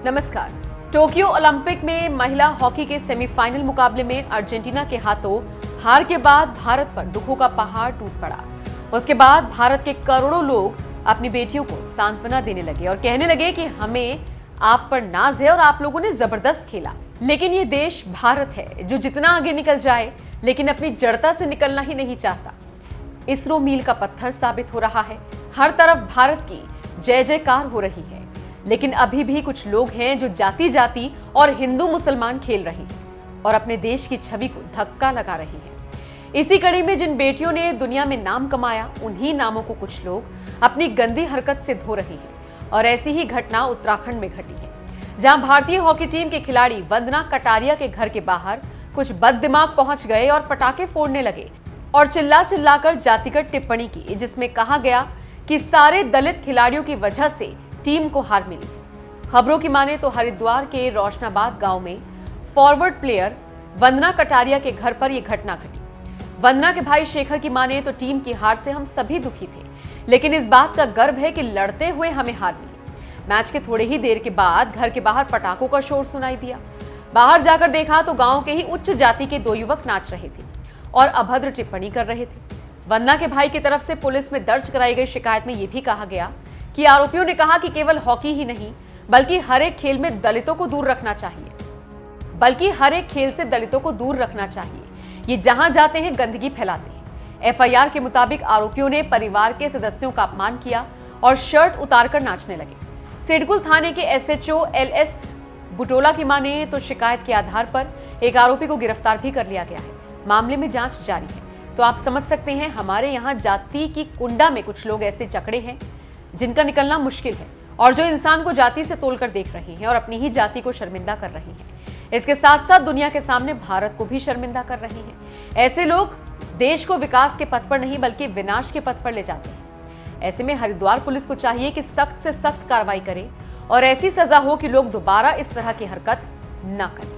नमस्कार। Tokyo Olympic में महिला हॉकी के सेमीफाइनल मुकाबले में अर्जेंटीना के हाथों हार के बाद भारत पर दुखों का पहाड़ टूट पड़ा। उसके बाद भारत के करोड़ों लोग अपनी बेटियों को सांत्वना देने लगे और कहने लगे कि हमें आप पर नाज है और आप लोगों ने जबरदस्त खेला। लेकिन ये देश भारत है जो जितना आगे निकल जाए लेकिन अपनी जड़ता से निकलना ही नहीं चाहता। इसरो मील का पत्थर साबित हो रहा है। हर तरफ भारत की जय जयकार हो रही है, लेकिन अभी भी कुछ लोग हैं जो जाति जाति और हिंदू मुसलमान खेल रहे हैं और अपने देश की छवि को धक्का लगा रही हैं। इसी कड़ी में जिन बेटियों ने दुनिया में नाम कमाया, उन्हीं नामों को कुछ लोग अपनी गंदी हरकत से धो रहे हैं। और ऐसी ही घटना उत्तराखंड में घटी है, जहां भारतीय हॉकी टीम के खिलाड़ी वंदना कटारिया के घर के बाहर कुछ बददिमाग पहुंच गए और पटाखे फोड़ने लगे और चिल्ला चिल्लाकर जातिगत टिप्पणी की, जिसमें कहा गया कि सारे दलित खिलाड़ियों की वजह से टीम को हार मिली। खबरों की माने तो हरिद्वार के रोशनाबाद गांव में फॉरवर्ड प्लेयर वंदना कटारिया के घर पर यह घटना घटी। वंदना के भाई शेखर की माने तो टीम की हार से हम सभी दुखी थे, लेकिन इस बात का गर्व है कि लड़ते हुए हमें हार मिली। मैच के थोड़े ही देर के बाद घर के बाहर पटाखों का शोर सुनाई दिया। बाहर जाकर देखा तो गांव के ही उच्च जाति के दो युवक नाच रहे थे और अभद्र टिप्पणी कर रहे थे। वंदना के भाई की तरफ से पुलिस में दर्ज कराई गई शिकायत में यह भी कहा गया कि आरोपियों ने कहा कि केवल हॉकी ही नहीं बल्कि हर एक खेल में दलितों को दूर रखना चाहिए। ये जहां जाते हैं गंदगी फैलाते हैं। एफआईआर के मुताबिक आरोपियों ने परिवार के सदस्यों का अपमान किया और शर्ट उतारकर नाचने लगे। सिडकुल थाने के एसएचओ एलएस बुटोला की माने तो शिकायत के आधार पर एक आरोपी को गिरफ्तार भी कर लिया गया है। मामले में जांच जारी है। तो आप समझ सकते हैं, हमारे यहाँ जाति की कुंडा में कुछ लोग ऐसे जकड़े हैं जिनका निकलना मुश्किल है और जो इंसान को जाति से तोलकर देख रहे हैं और अपनी ही जाति को शर्मिंदा कर रहे हैं। इसके साथ साथ दुनिया के सामने भारत को भी शर्मिंदा कर रहे हैं। ऐसे लोग देश को विकास के पथ पर नहीं बल्कि विनाश के पथ पर ले जाते हैं। ऐसे में हरिद्वार पुलिस को चाहिए कि सख्त से सख्त कार्रवाई करे और ऐसी सजा हो कि लोग दोबारा इस तरह की हरकत न करें।